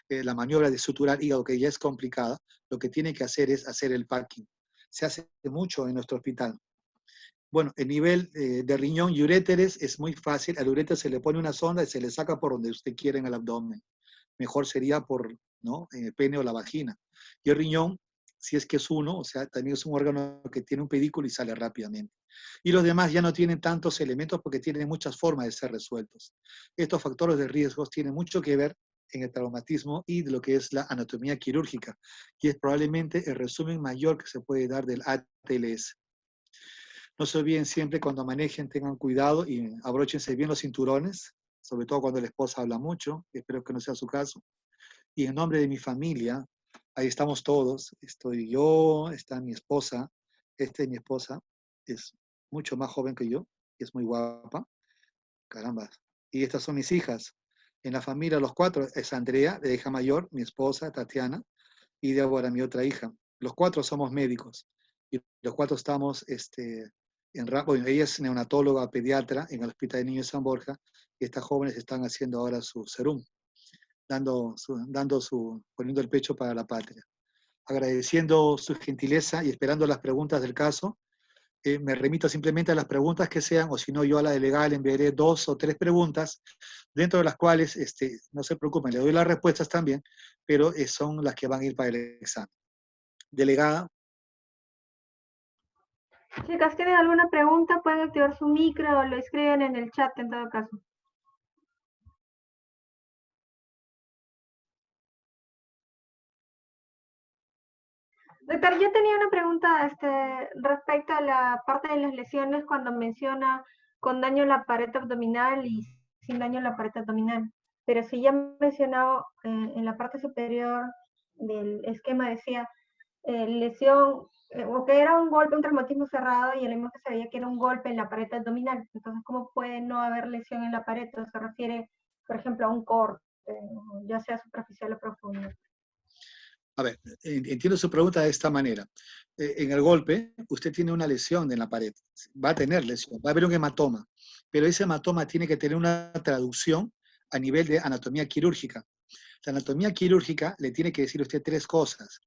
la maniobra de suturar hígado, que ya es complicada, lo que tiene que hacer es hacer el packing. Se hace mucho en nuestro hospital. Bueno, el nivel de riñón y uréteres es muy fácil. Al uréter se le pone una sonda y se le saca por donde usted quiera en el abdomen. Mejor sería por, ¿no?, en el pene o la vagina. Y el riñón, si es que es uno, o sea, también es un órgano que tiene un pedículo y sale rápidamente. Y los demás ya no tienen tantos elementos porque tienen muchas formas de ser resueltos. Estos factores de riesgos tienen mucho que ver en el traumatismo y de lo que es la anatomía quirúrgica, y es probablemente el resumen mayor que se puede dar del ATLS. No se olviden siempre cuando manejen, tengan cuidado y abróchense bien los cinturones, sobre todo cuando la esposa habla mucho, espero que no sea su caso. Y en nombre de mi familia, ahí estamos todos, estoy yo, está mi esposa, mi esposa es mucho más joven que yo, y es muy guapa, caramba. Y estas son mis hijas. En la familia, los cuatro, es Andrea, la hija mayor, mi esposa, Tatiana, y Débora, mi otra hija. Los cuatro somos médicos, y los cuatro estamos bueno, ella es neonatóloga, pediatra en el Hospital de Niños San Borja, y estas jóvenes están haciendo ahora su serum, poniendo el pecho para la patria. Agradeciendo su gentileza y esperando las preguntas del caso, me remito simplemente a las preguntas que sean, o si no, yo a la delegada le enviaré 2 o 3 preguntas, dentro de las cuales, no se preocupen, le doy las respuestas también, pero son las que van a ir para el examen. Delegada. Chicas, ¿tienen alguna pregunta? Pueden activar su micro o lo escriben en el chat en todo caso. Doctor, yo tenía una pregunta respecto a la parte de las lesiones cuando menciona con daño en la pared abdominal y sin daño en la pared abdominal. Pero si ya mencionado en la parte superior del esquema decía lesión, o que era un golpe, un traumatismo cerrado y el mismo que se veía que era un golpe en la pared abdominal. Entonces, ¿cómo puede no haber lesión en la pared? ¿O se refiere, por ejemplo, a un corte, ya sea superficial o profundo? A ver, entiendo su pregunta de esta manera. En el golpe, usted tiene una lesión en la pared. Va a tener lesión, va a haber un hematoma, pero ese hematoma tiene que tener una traducción a nivel de anatomía quirúrgica. La anatomía quirúrgica le tiene que decir a usted 3 cosas,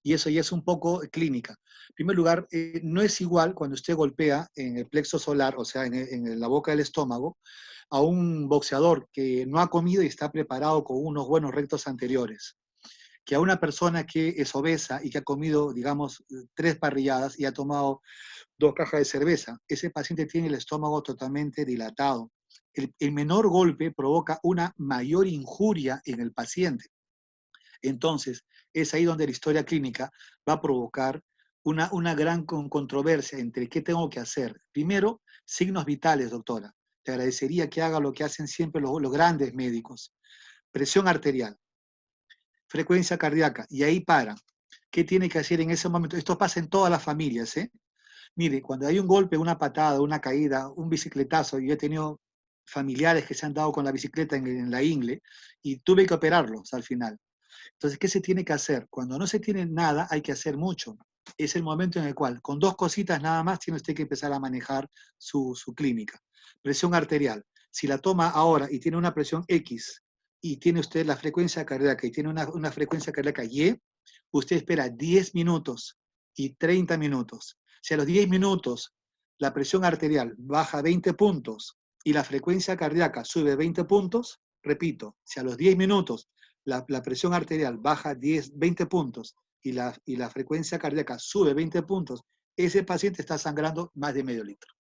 y eso ya es un poco clínica. En primer lugar, no es igual cuando usted golpea en el plexo solar, o sea, en la boca del estómago, a un boxeador que no ha comido y está preparado con unos buenos rectos anteriores. que a una persona que es obesa y que ha comido, digamos, 3 parrilladas y ha tomado 2 cajas de cerveza. Ese paciente tiene el estómago totalmente dilatado. El menor golpe provoca una mayor injuria en el paciente. Entonces, es ahí donde la historia clínica va a provocar una gran controversia entre qué tengo que hacer. Primero, signos vitales, doctora. Te agradecería que haga lo que hacen siempre los grandes médicos. Presión arterial, frecuencia cardíaca, y ahí para. ¿Qué tiene que hacer en ese momento? Esto pasa en todas las familias, ¿eh? Mire, cuando hay un golpe, una patada, una caída, un bicicletazo, yo he tenido familiares que se han dado con la bicicleta en la ingle y tuve que operarlos al final. Entonces, ¿qué se tiene que hacer? Cuando no se tiene nada, hay que hacer mucho. Es el momento en el cual, con 2 cositas nada más, tiene usted que empezar a manejar su clínica. Presión arterial. Si la toma ahora y tiene una presión X y tiene usted la frecuencia cardíaca y tiene una frecuencia cardíaca Y, usted espera 10 minutos y 30 minutos. Si a los 10 minutos la presión arterial baja 20 puntos y la frecuencia cardíaca sube 20 puntos, repito, si a los 10 minutos la presión arterial baja 20 puntos y la frecuencia cardíaca sube 20 puntos, ese paciente está sangrando más de medio litro.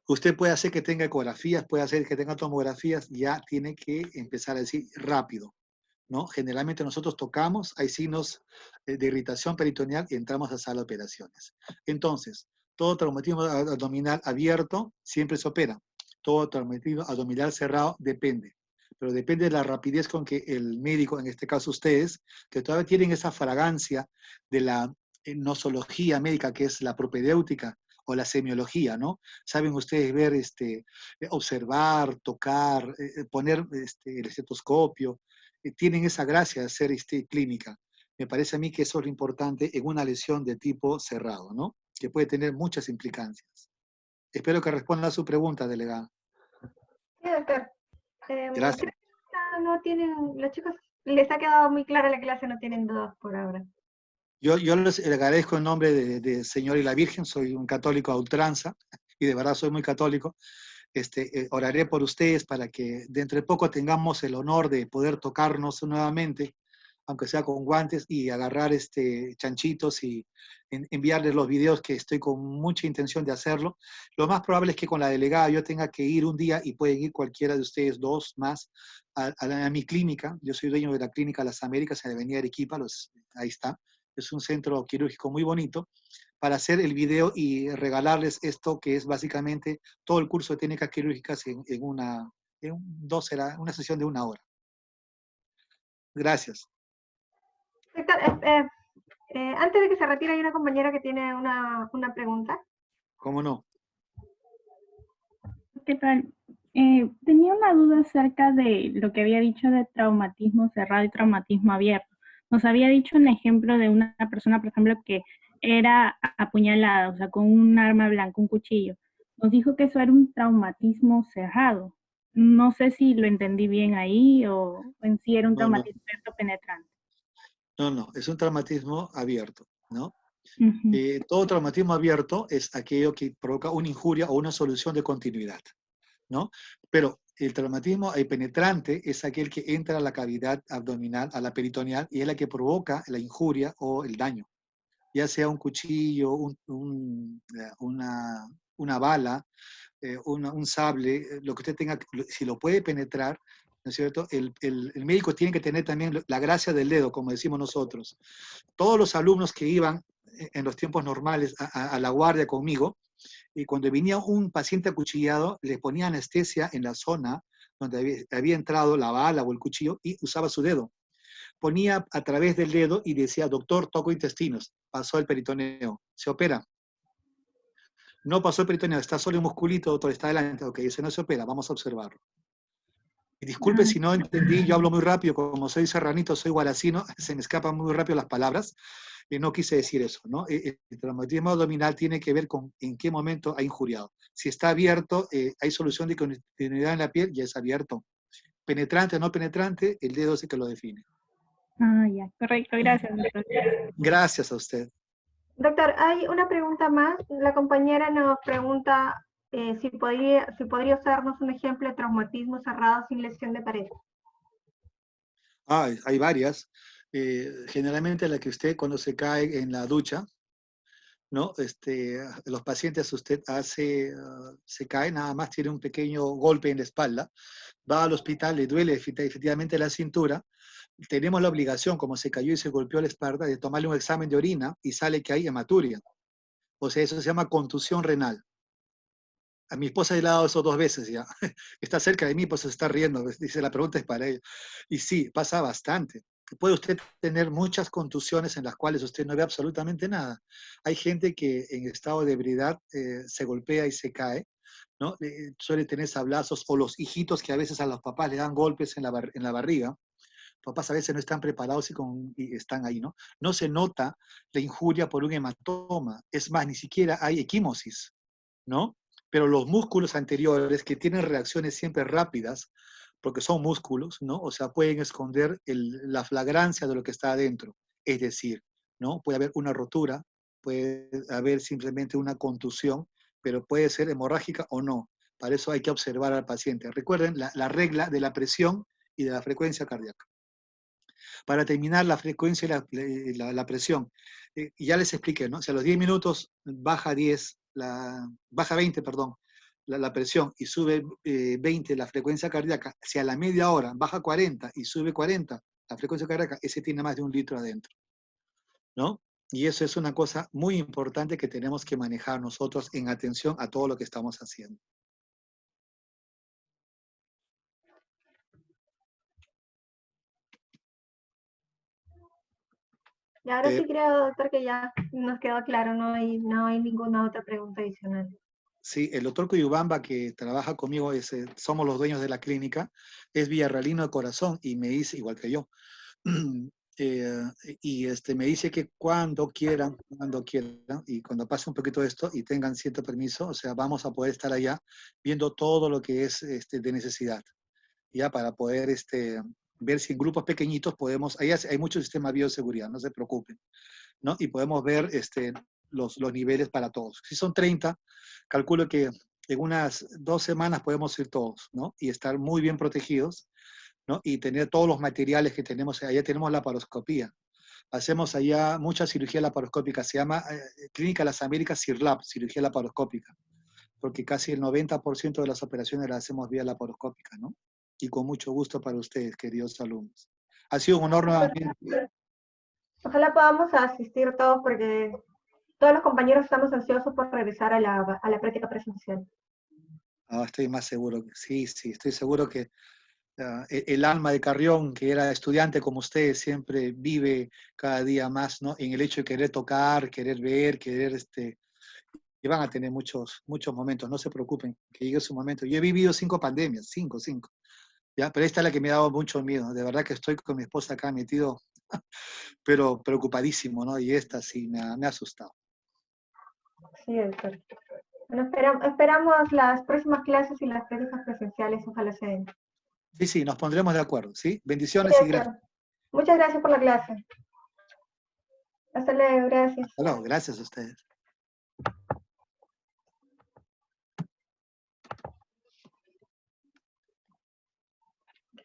Usted puede hacer que tenga ecografías, puede hacer que tenga tomografías, ya tiene que empezar a decir rápido, ¿no? Generalmente nosotros tocamos, hay signos de irritación peritoneal y entramos a sala de operaciones. Entonces, todo traumatismo abdominal abierto siempre se opera. Todo traumatismo abdominal cerrado depende. Pero depende de la rapidez con que el médico, en este caso ustedes, que todavía tienen esa fragancia de la nosología médica, que es la propedéutica o la semiología, ¿no? Saben ustedes ver, observar, tocar, poner el estetoscopio, tienen esa gracia de hacer clínica. Me parece a mí que eso es lo importante en una lesión de tipo cerrado, ¿no? Que puede tener muchas implicancias. Espero que responda a su pregunta, delegada. Sí, doctor. Creo Gracias. que no tienen, los chicos les ha quedado muy clara la clase, no tienen dudas por ahora. Yo les agradezco en nombre de Señor y la Virgen, soy un católico a ultranza, y de verdad soy muy católico. Oraré por ustedes para que dentro de poco tengamos el honor de poder tocarnos nuevamente, aunque sea con guantes, y agarrar chanchitos y enviarles los videos, que estoy con mucha intención de hacerlo. Lo más probable es que con la delegada yo tenga que ir un día, y pueden ir cualquiera de ustedes, 2 más, a mi clínica. Yo soy dueño de la clínica Las Américas en la avenida Arequipa, ahí está. Es un centro quirúrgico muy bonito, para hacer el video y regalarles esto, que es básicamente todo el curso de técnicas quirúrgicas una sesión de 1 hora. Gracias. Doctor, antes de que se retire, hay una compañera que tiene una pregunta. ¿Cómo no? ¿Qué tal? Tenía una duda acerca de lo que había dicho de traumatismo cerrado y traumatismo abierto. Nos había dicho un ejemplo de una persona, por ejemplo, que era apuñalada, o sea, con un arma blanca, un cuchillo. Nos dijo que eso era un traumatismo cerrado. No sé si lo entendí bien ahí o en sí era un traumatismo abierto penetrante. No, es un traumatismo abierto, ¿no? Uh-huh. Todo traumatismo abierto es aquello que provoca una injuria o una solución de continuidad, ¿no? Pero el traumatismo penetrante es aquel que entra a la cavidad abdominal, a la peritoneal, y es la que provoca la injuria o el daño, ya sea un cuchillo, una bala, un sable, lo que usted tenga, si lo puede penetrar, ¿no es cierto? El médico tiene que tener también la gracia del dedo, como decimos nosotros. Todos los alumnos que iban en los tiempos normales a la guardia conmigo, y cuando venía un paciente acuchillado, le ponía anestesia en la zona donde había entrado la bala o el cuchillo, y usaba su dedo. Ponía a través del dedo y decía: doctor, toco intestinos. Pasó el peritoneo. Se opera. No pasó el peritoneo, está solo el musculito, doctor, está adelante. Ok, ese no se opera, vamos a observarlo. Y disculpe si no entendí, yo hablo muy rápido, como soy serranito, soy guaracino, se me escapan muy rápido las palabras, y no quise decir eso, ¿no? El traumatismo abdominal tiene que ver con en qué momento ha injuriado. Si está abierto, hay solución de continuidad en la piel, ya es abierto. Penetrante o no penetrante, el dedo es el que lo define. Ah, ya, correcto, gracias, doctor. Gracias a usted. Doctor, hay una pregunta más. La compañera nos pregunta si podría usarnos un ejemplo de traumatismo cerrado sin lesión de pared. Hay varias. Generalmente la que usted cuando se cae en la ducha, ¿no? Los pacientes usted hace, se cae, nada más tiene un pequeño golpe en la espalda, va al hospital, le duele efectivamente la cintura, tenemos la obligación, como se cayó y se golpeó la espalda, de tomarle un examen de orina y sale que hay hematuria. O sea, eso se llama contusión renal. A mi esposa le ha dado eso 2 veces ya. Está cerca de mí, pues se está riendo. Dice, la pregunta es para ella. Y sí, pasa bastante. Puede usted tener muchas contusiones en las cuales usted no ve absolutamente nada. Hay gente que en estado de ebriedad se golpea y se cae, ¿no? Suele tener sablazos, o los hijitos que a veces a los papás le dan golpes en la barriga. Papás a veces no están preparados y están ahí, ¿no? No se nota la injuria por un hematoma. Es más, ni siquiera hay equimosis, ¿no? Pero los músculos anteriores que tienen reacciones siempre rápidas, porque son músculos, ¿no? O sea, pueden esconder la flagrancia de lo que está adentro. Es decir, ¿no? Puede haber una rotura, puede haber simplemente una contusión, pero puede ser hemorrágica o no. Para eso hay que observar al paciente. Recuerden la regla de la presión y de la frecuencia cardíaca. Para terminar, la frecuencia y la presión. Ya les expliqué, ¿no? Si a los 10 minutos baja 20, perdón, la presión y sube 20 la frecuencia cardíaca, si a la media hora baja 40 y sube 40 la frecuencia cardíaca, ese tiene más de 1 litro adentro, ¿no? Y eso es una cosa muy importante que tenemos que manejar nosotros en atención a todo lo que estamos haciendo. Y ahora sí creo, doctor, que ya nos quedó claro, no hay ninguna otra pregunta adicional. Sí, el doctor Cuyubamba que trabaja conmigo, somos los dueños de la clínica, es villarrealino de corazón y me dice, igual que yo, y me dice que cuando quieran, y cuando pase un poquito de esto y tengan cierto permiso, o sea, vamos a poder estar allá viendo todo lo que es de necesidad, ya para poder ver si en grupos pequeñitos podemos, allá hay mucho sistema de bioseguridad, no se preocupen, ¿no? Y podemos ver los niveles para todos. Si son 30, calculo que en unas 2 semanas podemos ir todos, ¿no? Y estar muy bien protegidos, ¿no? Y tener todos los materiales que tenemos. Allá tenemos laparoscopía. Hacemos allá mucha cirugía laparoscópica. Se llama Clínica Las Américas CIRLAP, cirugía laparoscópica, porque casi el 90% de las operaciones las hacemos vía laparoscópica, ¿no? Y con mucho gusto para ustedes, queridos alumnos. Ha sido un honor nuevamente. Ojalá podamos asistir todos porque todos los compañeros estamos ansiosos por regresar a la práctica presencial. Estoy más seguro. Sí, estoy seguro que el alma de Carrión, que era estudiante como usted, siempre vive cada día más, ¿no? En el hecho de querer tocar, querer ver, y van a tener muchos momentos, no se preocupen, que llegue su momento. Yo he vivido 5 pandemias, cinco, ¿ya? Pero esta es la que me ha dado mucho miedo, de verdad que estoy con mi esposa acá metido, pero preocupadísimo, ¿no? Y esta sí me ha asustado. Sí, doctor. Bueno, esperamos las próximas clases y las prácticas presenciales, ojalá se den. Sí, nos pondremos de acuerdo, ¿sí? Bendiciones Sí, y gracias. muchas gracias por la clase. Hasta luego, gracias. Hasta luego, gracias a ustedes.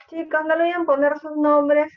Chicos, no olviden poner sus nombres